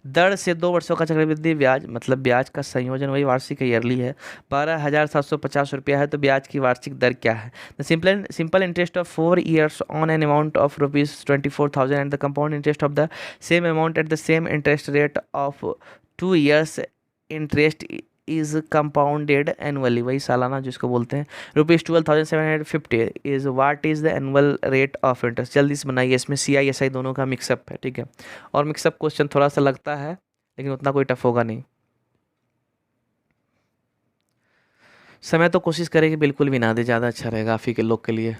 दर से 2 वर्षों का चक्रवृद्धि ब्याज, मतलब ब्याज का संयोजन वही वार्षिक ईयरली है, 12,750 रुपया है, तो ब्याज की वार्षिक दर क्या है? The simple interest of 4 years on an amount of ₹24,000 and the compound interest of the same amount at the same interest rate of 2 years interest is compounded annually, वही सालाना जिसको बोलते हैं। ₹12,750 is what is the annual rate of interest. जल्दी से बनाइए, इसमें CI SI दोनों का मिक्सअप है, ठीक है। और मिक्सअप क्वेश्चन थोड़ा सा लगता है लेकिन उतना कोई टफ होगा नहीं। समय तो कोशिश करें कि बिल्कुल भी ना दे, ज़्यादा अच्छा रहेगा आप ही के लोग के लिए।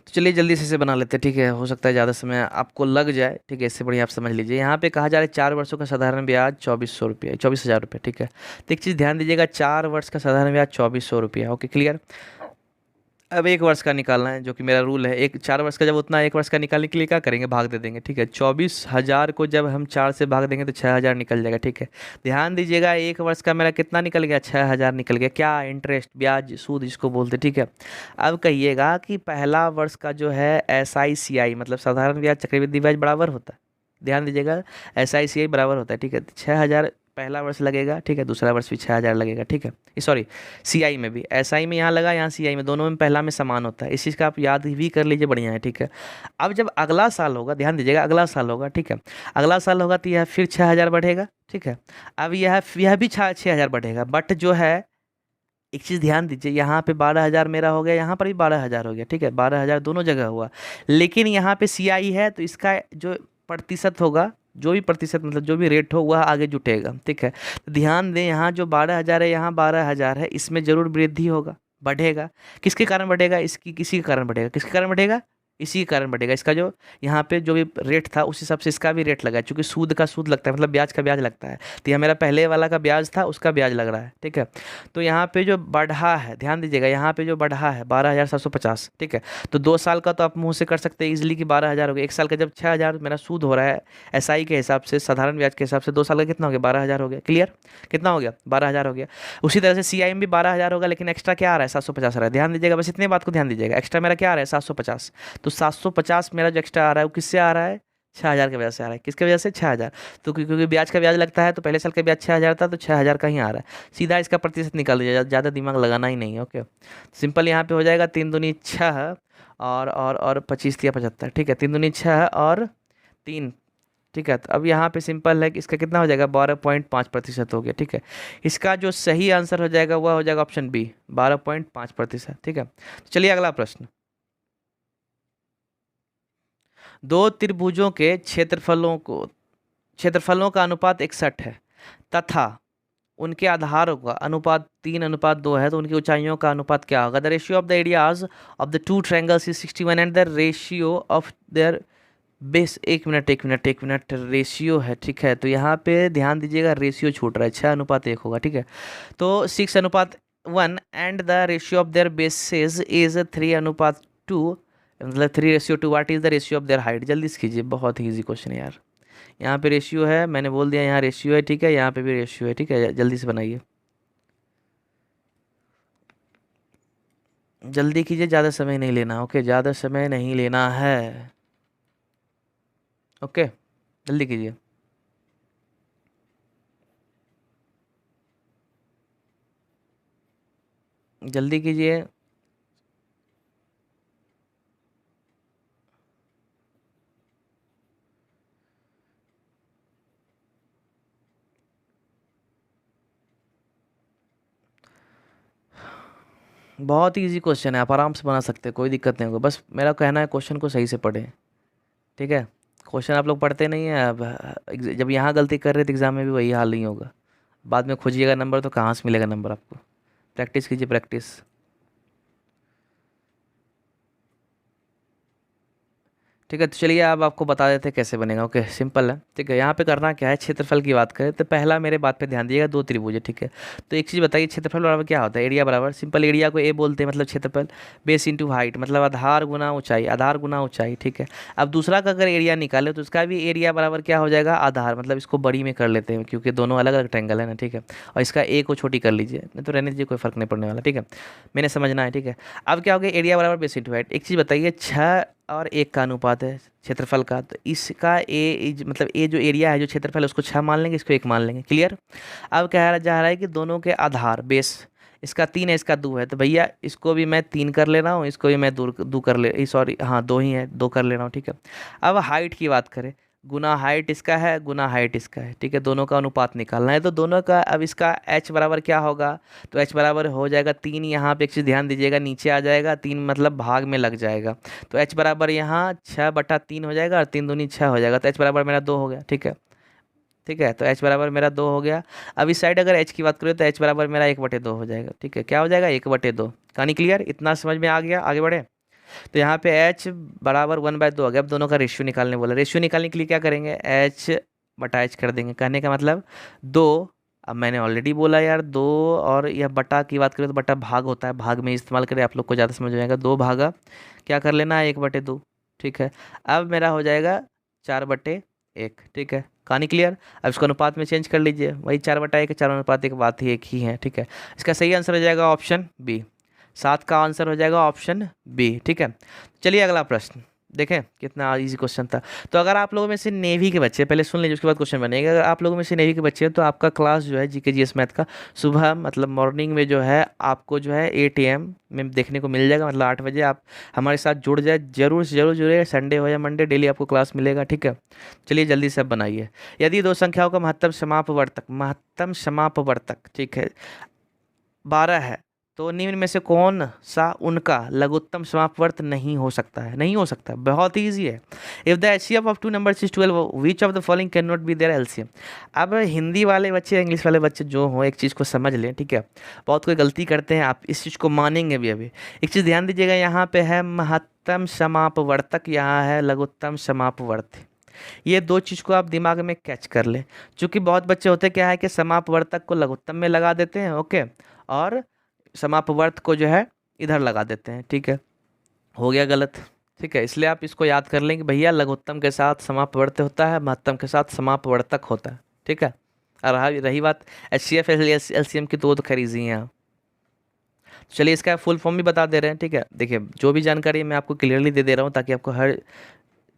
तो चलिए जल्दी से इसे बना लेते हैं, ठीक है, हो सकता है ज़्यादा समय आपको लग जाए, ठीक है। इससे बढ़िया आप समझ लीजिए, यहाँ पे कहा जा रहा है 4 वर्षों का साधारण ब्याज 2400 रुपये, 24,000 रुपये, ठीक है। तो एक चीज़ ध्यान दीजिएगा, 4 वर्ष का साधारण ब्याज 2400 रुपया, ओके क्लियर। अब 1 वर्ष का निकालना है जो कि मेरा रूल है, एक 4 वर्ष का जब उतना 1 वर्ष का निकालने के लिए क्या करेंगे, भाग दे देंगे, ठीक है। 24,000 को जब हम 4 से भाग देंगे तो 6,000 निकल जाएगा, ठीक है। ध्यान दीजिएगा 1 वर्ष का मेरा कितना निकल गया, 6,000 निकल गया, क्या, इंटरेस्ट, ब्याज, सूद जिसको बोलते, ठीक है। अब कहिएगा कि पहला वर्ष का जो है SI CI मतलब साधारण ब्याज चक्रवृद्धि ब्याज बराबर होता है, ध्यान दीजिएगा SI CI बराबर होता है, ठीक है। 6,000 पहला वर्ष लगेगा, ठीक है, दूसरा वर्ष भी 6,000 लगेगा, ठीक है। सॉरी, CI में भी, SI में यहाँ लगा, यहाँ CI में, दोनों में पहला में समान होता है, इस चीज़ का आप याद भी कर लीजिए, बढ़िया है, ठीक है। अब जब अगला साल होगा, ध्यान दीजिएगा अगला साल होगा, ठीक है, अगला साल होगा तो यह फिर 6,000 बढ़ेगा, ठीक है। अब यह भी 6,000 बढ़ेगा, बट जो है एक चीज़ ध्यान दीजिए, यहाँ पे 12,000 मेरा हो गया, यहाँ पर भी 12,000 हो गया, ठीक है, 12,000 दोनों जगह हुआ, लेकिन यहाँ पे CI है तो इसका जो प्रतिशत होगा, जो भी प्रतिशत मतलब जो भी रेट हो वह आगे जुटेगा, ठीक है। तो ध्यान दें, यहाँ जो 12,000 है, यहाँ 12,000 है, इसमें जरूर वृद्धि होगा, बढ़ेगा। किसके कारण बढ़ेगा, इसकी किसी के कारण बढ़ेगा, किसके कारण बढ़ेगा, इसी के कारण बढ़ेगा। इसका जो यहाँ पे जो भी रेट था उस हिसाब से इसका भी रेट लगा है, क्योंकि सूद का सूद लगता है, मतलब ब्याज का ब्याज लगता है। तो यह मेरा पहले वाला का ब्याज था, उसका ब्याज लग रहा है, ठीक है। तो यहाँ पे जो बढ़ा है, ध्यान दीजिएगा, यहाँ पे जो बढ़ा है 12,750, ठीक है। तो 2 साल का तो आप मुँह से कर सकते हैं इजिली कि 12,000 हो गया, 1 साल का जब 6,000 मेरा सूद हो रहा है SI के हिसाब से, साधारण ब्याज के हिसाब से, 2 साल का कितना हो गया, 12,000 हो गया, क्लियर, कितना हो गया, 12,000 हो गया। उसी तरह से CI में भी 12,000 होगा, लेकिन एक्स्ट्रा क्या आ रहा है, 750 आ रहा है, ध्यान दीजिएगा, बस इतने बात को ध्यान दीजिएगा, एक्स्ट्रा मेरा क्या आ रहा है, 750। तो 750 मेरा जो एक्स्ट्रा आ रहा है वो किससे आ रहा है, 6,000 की वजह से आ रहा है, किसके वजह से, 6,000। तो क्योंकि ब्याज का ब्याज लगता है तो पहले साल का ब्याज 6,000 था, तो 6,000 का ही आ रहा है, सीधा इसका प्रतिशत निकाल दीजिए, ज़्यादा दिमाग लगाना ही नहीं है, ओके। सिंपल यहाँ पे हो जाएगा 3 दूनी 6 और 25 या 75, ठीक है, 3 दूनी 6 और 3, ठीक है। तो अब यहाँ पे सिंपल है कि इसका कितना हो जाएगा, 12.5% हो गया, ठीक है। इसका जो सही आंसर हो जाएगा वह हो जाएगा ऑप्शन बी, 12.5%, ठीक है। तो चलिए अगला प्रश्न, 2 त्रिभुजों के क्षेत्रफलों का अनुपात 61 है तथा उनके आधारों का अनुपात 3:2 है, तो उनकी ऊंचाइयों का अनुपात क्या होगा? The ratio of the areas of the two triangles is 61 and the ratio of their base. एक मिनट रेशियो है, ठीक है, तो यहाँ पे ध्यान दीजिएगा, रेशियो छूट रहा है, 6:1 होगा, ठीक है। तो 6:1 and the ratio of their bases is 3:2, मतलब 3:2। What is the ratio of their height? जल्दी से कीजिए, बहुत ही ईजी क्वेश्चन है यार। यहाँ पे रेशियो है, मैंने बोल दिया यहाँ रेशियो है, ठीक है, यहाँ पे भी रेशियो है, ठीक है, जल्दी से बनाइए, जल्दी कीजिए, ज़्यादा समय नहीं लेना, ओके, ज़्यादा समय नहीं लेना है, ओके, जल्दी कीजिए। जल्दी कीजिए। बहुत ही इजी क्वेश्चन है, आप आराम से बना सकते हैं, कोई दिक्कत नहीं होगा, बस मेरा कहना है क्वेश्चन को सही से पढ़ें, ठीक है। क्वेश्चन आप लोग पढ़ते नहीं हैं, अब जब यहाँ गलती कर रहे थे एग्ज़ाम में भी वही हाल नहीं होगा, बाद में खोजिएगा नंबर तो कहाँ से मिलेगा नंबर आपको। प्रैक्टिस कीजिए, प्रैक्टिस। ठीक है, तो चलिए अब आपको बता देते हैं कैसे बनेगा, ओके, सिंपल है, ठीक है। यहाँ पे करना क्या है, क्षेत्रफल की बात करें तो पहला मेरे बात पे ध्यान दिएगा, दो त्रिभुज है, ठीक है। तो एक चीज़ बताइए, क्षेत्रफल बराबर क्या होता है? एरिया बराबर, सिंपल, एरिया को ए बोलते हैं, मतलब क्षेत्रफल, बेस इंटू हाइट, मतलब आधार गुना ऊंचाई, आधार गुना ऊंचाई, ठीक है। अब दूसरा का अगर एरिया निकाले तो उसका भी एरिया बराबर क्या हो जाएगा? आधार, मतलब इसको बड़ी में कर लेते हैं क्योंकि दोनों अलग अलग ट्रैंगल है ना, ठीक है। और इसका ए को छोटी कर लीजिए, नहीं तो रहने दीजिए, कोई फर्क नहीं पड़ने वाला, ठीक है, मैंने समझना है, ठीक है। अब क्या हो गया, एरिया बराबर बेस इंटू हाइट। एक चीज़ बताइए, 6:1 का अनुपात है क्षेत्रफल का, तो इसका मतलब ए जो एरिया है, जो क्षेत्रफल है, उसको 6 मान लेंगे, इसको 1 मान लेंगे, क्लियर। अब कह रहा जा रहा है कि दोनों के आधार बेस, इसका 3 है, इसका 2 है, तो भैया इसको भी मैं 3 कर ले रहा हूँ, इसको भी मैं 2 कर ले, सॉरी हाँ 2 ही है, 2 कर ले रहा हूँ, ठीक है। अब हाइट की बात करें, गुना हाइट इसका है, गुना हाइट इसका है, ठीक है, दोनों का अनुपात निकालना है, तो दोनों का, अब इसका h बराबर क्या होगा? तो h बराबर हो जाएगा 3, यहाँ पे एक चीज़ ध्यान दीजिएगा, नीचे आ जाएगा 3, मतलब भाग में लग जाएगा, तो h बराबर यहाँ 6/3 हो जाएगा, और 3×2 = 6 हो जाएगा, तो h बराबर मेरा 2 हो गया, ठीक है, ठीक है, तो h बराबर मेरा 2 हो गया। अब इस साइड अगर h की बात करें तो h बराबर मेरा 1/2 हो जाएगा, ठीक है, क्या हो जाएगा? 1/2। कहानी क्लियर? इतना समझ में आ गया? आगे बढ़े। तो यहाँ पे h बराबर 1/2 हो गया। अब दोनों का रेशियो निकालने बोला, रेशियो निकालने के लिए क्या करेंगे? h/h कर देंगे, कहने का मतलब 2। अब मैंने ऑलरेडी बोला यार 2, और यह बटा की बात करें तो बटा भाग होता है, भाग में इस्तेमाल करें, आप लोग को ज़्यादा समझ में आएगा, 2 भागा क्या कर लेना है? 1/2, ठीक है। अब मेरा हो जाएगा 4/1, ठीक है, कहानी क्लियर। अब इसको अनुपात में चेंज कर लीजिए, वही 4/1 4:1, बात ही एक ही है, ठीक है। इसका सही आंसर हो जाएगा ऑप्शन बी, 7 का आंसर हो जाएगा ऑप्शन बी, ठीक है। चलिए अगला प्रश्न देखें, कितना इजी क्वेश्चन था। तो अगर आप लोगों में से नेवी के बच्चे, पहले सुन लीजिए उसके बाद क्वेश्चन बनेगा, अगर आप लोगों में से नेवी के बच्चे हैं तो आपका क्लास जो है जीके जीएस मैथ का सुबह, मतलब मॉर्निंग में जो है आपको जो है 8 AM में देखने को मिल जाएगा, मतलब 8 बजे आप हमारे साथ जुड़ जाए, जरूर से जरूर जुड़े, संडे हो या मंडे, डेली आपको क्लास मिलेगा, ठीक है। चलिए जल्दी से अब बनाइए। यदि दो संख्याओं का महत्तम समापवर्तक, ठीक है, 12 है, तो निम्न में से कौन सा उनका लघुत्तम समापवर्त नहीं हो सकता है? नहीं हो सकता, बहुत ही ईजी है। If the HCF of two numbers is 12, which of the following can not be their LCM. अब हिंदी वाले बच्चे, इंग्लिश वाले बच्चे जो हों, एक चीज़ को समझ लें, ठीक है, बहुत कोई गलती करते हैं, आप इस चीज़ को मानेंगे भी अभी। एक चीज़ ध्यान दीजिएगा, यहाँ पे है महत्तम समापवर्तक, यहाँ है लघुत्तम समापवर्त, ये दो चीज़ को आप दिमाग में कैच कर लें, क्योंकि बहुत बच्चे होते क्या है कि समापवर्तक को लघुत्तम में लगा देते हैं, ओके, और समापवर्त को जो है इधर लगा देते हैं, ठीक है, हो गया गलत, ठीक है। इसलिए आप इसको याद कर लें कि भैया लघुत्तम के साथ समापवर्त होता है, महत्तम के साथ समापवर्तक होता है, ठीक है। और रही बात एच सी एफ एलसीएम की, तो खैर ईजी हैं। चलिए इसका फुल फॉर्म भी बता दे रहे हैं, ठीक है, देखिए जो भी जानकारी मैं आपको क्लियरली दे रहा हूँ ताकि आपको हर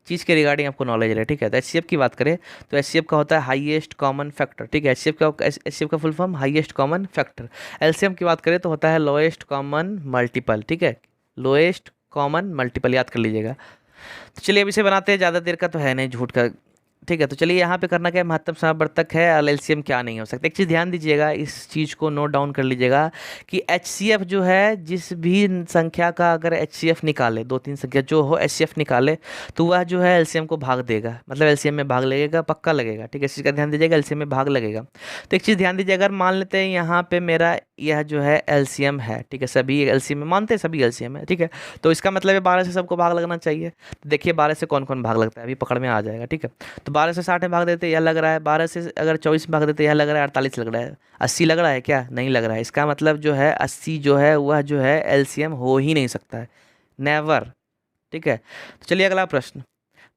चीज़ के रिगार्डिंग आपको नॉलेज रहे, ठीक है। तो एचसीएफ की बात करें तो एचसीएफ का होता है हाईएस्ट कॉमन फैक्टर, ठीक है, एचसीएफ का full form highest common factor. LCM की बात करें तो होता है लोएस्ट कॉमन मल्टीपल, ठीक है, लोएस्ट कॉमन मल्टीपल, याद कर लीजिएगा। तो चलिए अब इसे बनाते हैं, ज़्यादा देर का तो है नहीं, झूठ का, ठीक है। तो चलिए यहाँ पे करना क्या है, महत्तम समावर्तक है और एलसीएम क्या नहीं हो सकता। एक चीज़ ध्यान दीजिएगा, इस चीज़ को नोट डाउन कर लीजिएगा कि एचसीएफ जो है, जिस भी संख्या का अगर एचसीएफ निकाले, दो तीन संख्या जो हो एचसीएफ निकाले, तो वह जो है एलसीएम को भाग देगा, मतलब एलसीएम में भाग लगेगा, पक्का लगेगा, ठीक है। इस चीज़ का ध्यान दीजिएगा, एलसीएम में भाग लगेगा। तो एक चीज़ ध्यान दीजिए, अगर मान लेते हैं यहाँ पे मेरा यह जो है एलसीएम है, ठीक है, सभी एलसीएम में मानते हैं, सभी एलसीएम है, ठीक है। तो इसका मतलब है 12 से सबको भाग लगना चाहिए। तो देखिए 12 से कौन कौन भाग लगता है, अभी पकड़ में आ जाएगा, ठीक है। तो 12 से 60 में भाग देते यह लग रहा है, 12 से अगर 24 में भाग देते यह लग रहा है, 48 लग रहा है, 80 लग रहा है क्या, नहीं लग रहा है। इसका मतलब जो है 80 जो है वह जो है एलसीएम हो ही नहीं सकता है, नेवर, ठीक है। तो चलिए अगला प्रश्न,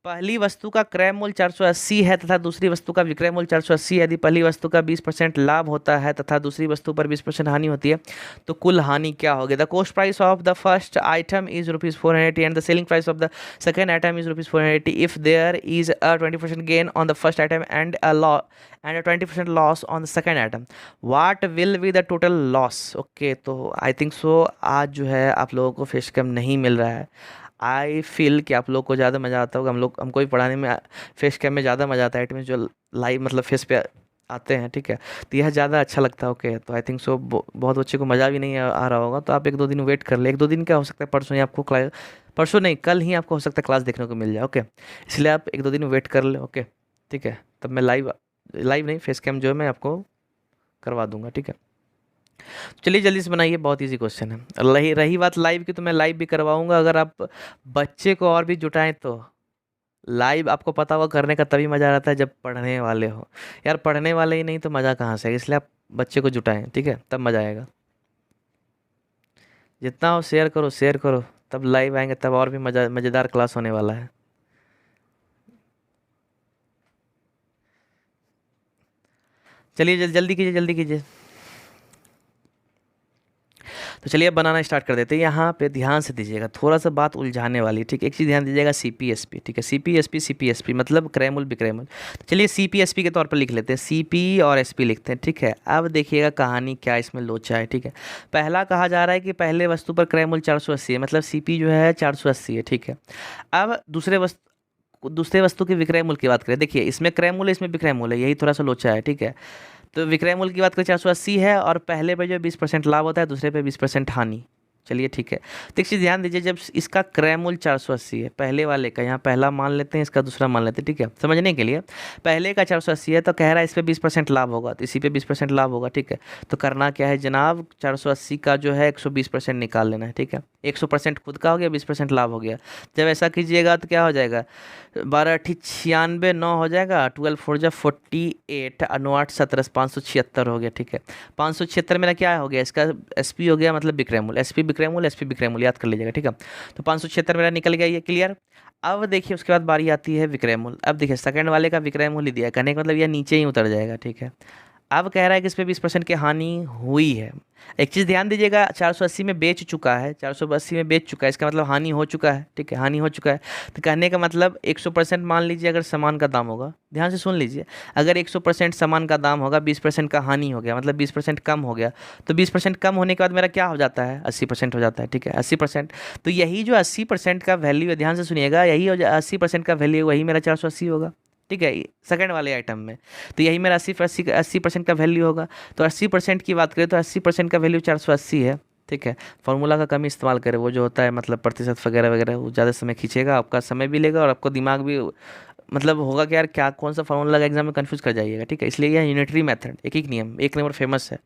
पहली वस्तु का क्रय मूल्य 480 है तथा दूसरी वस्तु का विक्रय मूल्य 480 है। यदि पहली वस्तु का 20% लाभ होता है तथा दूसरी वस्तु पर 20% हानि होती है, तो कुल हानि क्या होगी। The cost price of the first item is ₹480 and the selling price of the second item is ₹480 if there is a 20% gain on the first item and a 20% loss on the second item, what will be the total loss. Okay, तो आई थिंक सो आज जो है आप लोगों को फेस कैम नहीं मिल रहा है। आई फील कि आप लोग को ज़्यादा मज़ा आता होगा, हमको भी पढ़ाने में फेस कैम में ज़्यादा मज़ा आता है, इट मीन जो लाइव मतलब फेस पे आते हैं, ठीक है। तो यह ज़्यादा अच्छा लगता है। ओके, तो आई थिंक सो बहुत बच्चे को मज़ा भी नहीं आ रहा होगा, तो आप एक दो दिन वेट कर ले। एक दो दिन क्या हो सकता है, परसों ही आपको क्लास, परसों नहीं कल ही आपको हो सकता है क्लास देखने को मिल जाए। ओके, इसलिए आप एक दो दिन वेट कर ले। ओके, ठीक है, तब मैं लाइव नहीं फेस कैम जो है मैं आपको करवा दूंगा, ठीक है। चलिए जल्दी से बनाइए, बहुत इजी क्वेश्चन है। रही बात लाइव की, तो मैं लाइव भी करवाऊंगा, अगर आप बच्चे को और भी जुटाएं तो। लाइव आपको पता होगा करने का तभी मज़ा आता है जब पढ़ने वाले हो, यार पढ़ने वाले ही नहीं तो मज़ा कहाँ से, इसलिए आप बच्चे को जुटाएं, ठीक है, तब मज़ा आएगा। जितना हो शेयर करो, शेयर करो, तब लाइव आएंगे, तब और भी मज़ेदार क्लास होने वाला है। चलिए जल्दी कीजिए, जल्दी कीजिए। तो चलिए अब बनाना स्टार्ट कर देते हैं। यहाँ पे ध्यान से दीजिएगा, थोड़ा सा बात उलझाने वाली, ठीक है। एक चीज़ ध्यान दीजिएगा, सीपीएसपी, ठीक है, सीपीएसपी मतलब क्रय मूल्य विक्रय मूल्य। तो चलिए सीपीएसपी के तौर पर लिख लेते हैं, सीपी और एसपी लिखते हैं, ठीक है। अब देखिएगा कहानी क्या इसमें लोचा है, ठीक है। पहला कहा जा रहा है कि पहले वस्तु पर क्रय मूल्य 480 है, मतलब सीपी जो है 480 है, ठीक है। अब दूसरे वस्तु के विक्रय मूल्य की बात करें, देखिए इसमें क्रय मूल्य, इसमें विक्रय मूल्य, यही थोड़ा सा लोचा है, ठीक है। तो विक्रय मूल्य की बात करें 480 है, और पहले पे जो 20% लाभ होता है, दूसरे पे 20% हानि। चलिए ठीक है, तो एक चीज़ ध्यान दीजिए, जब इसका क्रय मूल्य 480 है, पहले वाले का, यहाँ पहला मान लेते हैं, इसका दूसरा मान लेते हैं, ठीक है, समझने के लिए। पहले का 480 है तो कह रहा है इस पर 20% लाभ होगा, तो इसी पे 20% लाभ होगा, ठीक है। तो करना क्या है जनाब, 480 का जो है 120% निकाल लेना है, ठीक है। 100% खुद का हो गया, 20% लाभ हो गया। जब ऐसा कीजिएगा तो क्या हो जाएगा, 12 अठी 96, 9 हो जाएगा, 12 4 जा 48, 9 8 17, 576 हो गया, ठीक है। 576 मेरा क्या हो गया, इसका एसपी हो गया, मतलब विक्रय मूल्य, एसपी विक्रय मूल्य याद कर लीजिएगा, ठीक है। तो 576 मेरा निकल गया, ये क्लियर। अब देखिए उसके बाद बारी आती है विक्रय मूल्य। अब देखिए सेकंड वाले का विक्रय मूल्य दिया है, कहने का मतलब यह नीचे ही उतर जाएगा, ठीक है। अब कह रहा है कि इस पर 20% की हानि हुई है। एक चीज़ ध्यान दीजिएगा, 480 में बेच चुका है, 480 में बेच चुका है, इसका मतलब हानि हो चुका है, ठीक है, हानि हो चुका है। तो कहने का मतलब 100% मान लीजिए अगर सामान का दाम होगा, ध्यान से सुन लीजिए, अगर 100% सामान का दाम होगा, 20% का हानि हो गया, मतलब 20% कम हो गया, तो 20% कम होने के बाद मेरा क्या हो जाता है, 80% हो जाता है, ठीक है, 80%। तो यही जो 80% का वैल्यू है, ध्यान से सुनिएगा, यही 80% का वैल्यू, वही मेरा 480 होगा, ठीक है, सेकंड वाले आइटम में। तो यही मेरा 80% का वैल्यू होगा। तो 80% की बात करें तो 80% का वैल्यू 480 है, ठीक है। फार्मूला का कम इस्तेमाल करें, वो जो होता है मतलब प्रतिशत वगैरह वगैरह, वो ज़्यादा समय खींचेगा, आपका समय भी लेगा और आपको दिमाग भी मतलब होगा कि यार क्या कौन सा फार्मूला लगा, एग्जाम में कंफ्यूज कर जाइएगा, ठीक है। इसलिए यह यूनिटरी मेथड, एक एक नियम, एक नंबर फेमस है।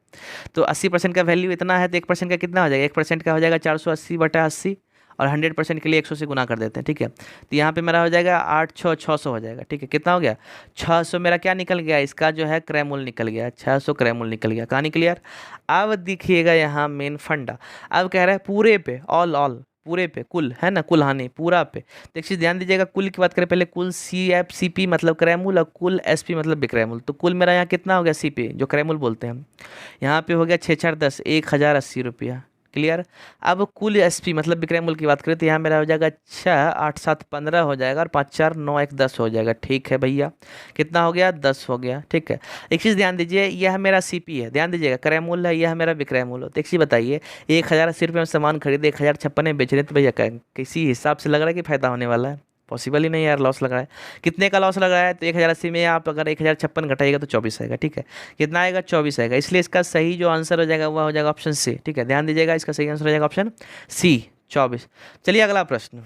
तो 80% का वैल्यू इतना है, तो 1% का कितना हो जाएगा, 1% का हो जाएगा 480/80, और 100% के लिए 100 से गुना कर देते हैं, ठीक है। तो यहाँ पे मेरा हो जाएगा 8 6 600 हो जाएगा, ठीक है। कितना हो गया, 600 मेरा क्या निकल गया, इसका जो है क्रय मूल्य निकल गया, 600 क्रय मूल्य निकल गया, कहानी क्लियर। अब देखिएगा यहाँ मेन फंडा, अब कह रहा है पूरे पे, ऑल पूरे पे, कुल है ना, कुल हानि पूरा पे। तो एक चीज़ ध्यान दीजिएगा, कुल की बात करें पहले, कुल CP मतलब क्रय मूल्य, और कुल SP मतलब विक्रय मूल्य। तो कुल मेरा यहाँ कितना हो गया, CP जो क्रय मूल्य बोलते हैं हम, यहाँ पे हो गया 6 4 10, 1080 रुपया, क्लियर। अब कुल SP मतलब विक्रय मूल्य की बात करें तो यहाँ मेरा हो जाएगा 6 8 7 15 हो जाएगा, और 5 4 9 1 10 हो जाएगा, ठीक है भैया। कितना हो गया, 10 हो गया, ठीक है। एक चीज़ ध्यान दीजिए, यह मेरा CP है, ध्यान दीजिएगा, क्रय मूल्य है, यह मेरा विक्रय मूल्य। तो एक चीज़ बताइए, 1080 रुपये में सामान खरीदे, 1056 में बेच रहे, तो भैया किसी हिसाब से लग रहा है कि फायदा होने वाला है, पॉसिबल ही नहीं है यार, लॉस लग रहा है। कितने का लॉस लग रहा है? तो 1080 में आप अगर 1056 घटाइएगा तो 24 आएगा, ठीक है। कितना आएगा? 24 आएगा। इसलिए इसका सही जो आंसर हो जाएगा वह हो जाएगा ऑप्शन सी, ठीक है। ध्यान दीजिएगा, इसका सही आंसर हो जाएगा ऑप्शन सी, 24। चलिए अगला प्रश्न।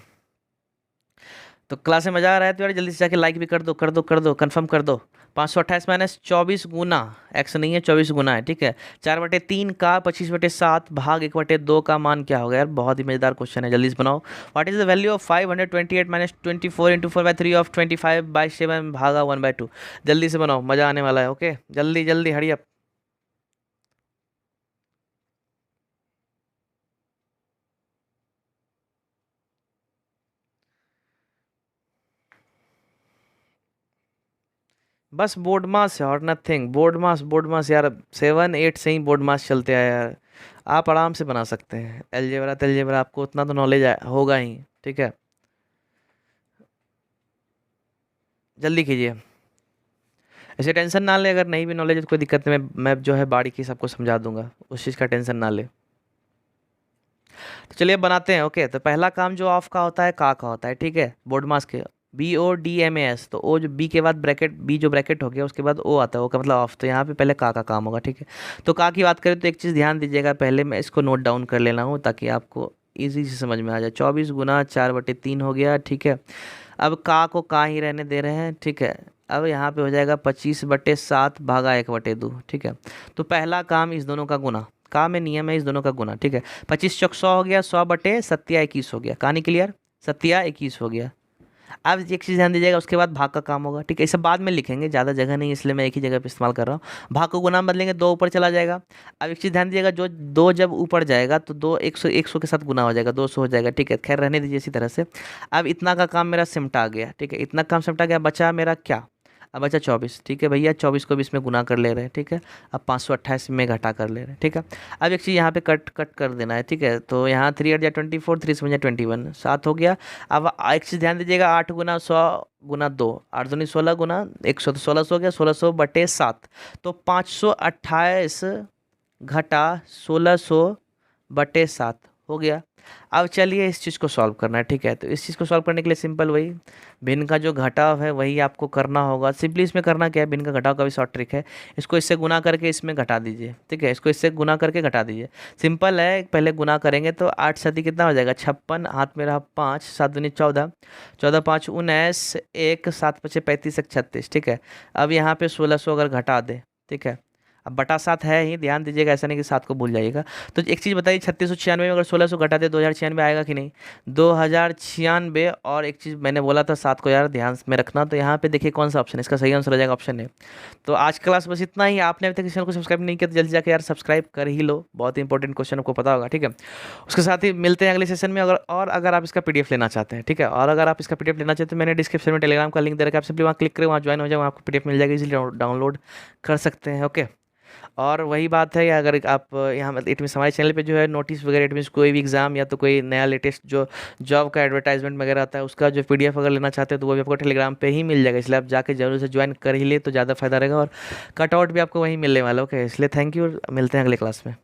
तो क्लास में मजा आ रहा है तो यार जल्दी से जाके लाइक भी कर दो, कर दो, कर दो, कंफर्म कर दो। 528 माइनस 24 गुना, एक्स नहीं है 24 गुना है, ठीक है। 4/3 का 25/7 भाग 1/2 का मान क्या होगा यार? बहुत ही मजेदार क्वेश्चन है, जल्दी से बनाओ। What is the value of 528 minus 24 into 4/3 of 25/7 भागा 1/2? जल्दी से बनाओ, मजा आने वाला है। ओके, जल्दी जल्दी, हरी अप। बस बोर्ड मास है और नथिंग। बोर्ड मास, बोर्ड मास यार, 7 8 से ही बोर्ड मास चलते हैं यार। आप आराम से बना सकते हैं। अलजेब्रा तलजेब्रा आपको उतना तो नॉलेज होगा ही, ठीक है। जल्दी कीजिए, ऐसे टेंशन ना ले। अगर नहीं भी नॉलेज है तो कोई दिक्कत नहीं, मैं जो है बारीकी सबको समझा दूंगा, उस चीज़ का टेंशन ना ले। तो चलिए बनाते हैं। ओके, तो पहला काम जो ऑफ का होता है, का होता है, ठीक है। बोर्ड मास के BODMAS, तो ओ जो बी के बाद ब्रैकेट, बी जो ब्रैकेट हो गया उसके बाद ओ आता है, ओ का मतलब ऑफ। तो यहाँ पे पहले का काम होगा, ठीक है। तो का की बात करें तो एक चीज़ ध्यान दीजिएगा, पहले मैं इसको नोट डाउन कर लेना हूँ ताकि आपको ईजी से समझ में आ जाए। 24 गुना 4/3 हो गया, ठीक है। अब का को का ही रहने दे रहे हैं, ठीक है। अब यहाँ पे हो जाएगा 25/7 भागा 1/2, ठीक है। तो पहला काम इस दोनों का गुना, का में नियम है इस दोनों का गुना, ठीक है। 25 चौक 100 हो गया, 100/7 21 हो गया, कहानी क्लियर, 7 21 हो गया। अब एक चीज़ ध्यान दीजिएगा, उसके बाद भाग का काम होगा, ठीक है। इसे बाद में लिखेंगे, ज़्यादा जगह नहीं इसलिए मैं एक ही जगह पे इस्तेमाल कर रहा हूँ। भाग को गुना में बदलेंगे, 2 ऊपर चला जाएगा। अब एक चीज़ ध्यान दीजिएगा, जो 2 जब ऊपर जाएगा तो 2 100 के साथ गुना हो जाएगा, 200 हो जाएगा, ठीक है। खैर रहने दीजिए इसी तरह से। अब इतना का काम मेरा सिमटा गया, ठीक है। इतना काम सिमटा गया, बचा मेरा क्या? अब बचा 24, ठीक है भैया। 24 को भी इसमें गुना कर ले रहे हैं, ठीक है। अब 528 में घटा कर ले रहे हैं, ठीक है। अब एक चीज़ यहाँ पे कट कट कर देना है, ठीक है। तो यहाँ 3 8 या 24, 3 7 या 21, 7 हो गया। अब एक चीज़ ध्यान दीजिएगा, 8 गुना 100 गुना 2, 8 दूनी 16 गुना 100, तो 1600 हो गया, 1600/7। तो 528 घटा 1600/7 हो गया। अब चलिए इस चीज़ को सॉल्व करना है, ठीक है। तो इस चीज़ को सॉल्व करने के लिए सिंपल वही भिन्न का जो घटाव है वही आपको करना होगा। सिंपली इसमें करना क्या है, भिन्न का घटाव का भी शॉर्ट ट्रिक है। इसको इससे गुना करके इसमें घटा दीजिए, ठीक है। इसको इससे गुना करके घटा दीजिए, सिंपल है। पहले गुना करेंगे तो 8 7 कितना हो जाएगा, 56, हाथ में रहा 5, 7 दूनी 14, 14 5 19, 1 7 5 35 1 36, ठीक है। अब यहाँ पे 1600 अगर घटा दे, ठीक है। अब बटा 7 है ही, ध्यान दीजिएगा, ऐसा नहीं कि 7 को भूल जाइएगा। तो एक चीज़ बताइए, 3696 में अगर 1600 घटा दे 2096 आएगा कि नहीं? 2096। और एक चीज़ मैंने बोला था 7 को यार ध्यान में रखना, तो यहाँ पे देखिए कौन सा ऑप्शन है, इसका सही आंसर हो जाएगा ऑप्शन है। तो आज क्लास बस इतना ही। आपने अभी तक चैनल को सब्सक्राइब नहीं किया तो जल्दी जाकर यार सब्सक्राइब कर ही लो, बहुत ही इंपॉर्टेंट क्वेश्चन आपको पता होगा, ठीक है। उसके साथ ही मिलते हैं अगले सेशन में। अगर आप इसका PDF लेना चाहते हैं, ठीक है, और अगर आप इसका PDF लेना चाहते हैं तो मैंने डिस्क्रिप्शन में टेलीग्राम का लिंक दे रखा है, आप सिंपली वहाँ क्लिक करें, वहाँ ज्वाइन हो जाए, वहाँ आपको PDF मिल जाएगा, इजीली डाउनलोड कर सकते हैं। ओके, और वही बात है, अगर आप यहाँ इट मीन्स हमारे चैनल पे जो है नोटिस वगैरह, इट मीन्स कोई भी एग्ज़ाम या तो कोई नया लेटेस्ट जो जॉब का एडवर्टाइजमेंट वगैरह आता है उसका जो PDF अगर लेना चाहते हैं तो वो भी आपको टेलीग्राम पे ही मिल जाएगा। इसलिए आप जाके जरूर से ज्वाइन कर ही ले तो ज़्यादा फायदा रहेगा, और कट आउट भी आपको वहीं मिलने वाला है। ओके, इसलिए थैंक यू, मिलते हैं अगले क्लास में।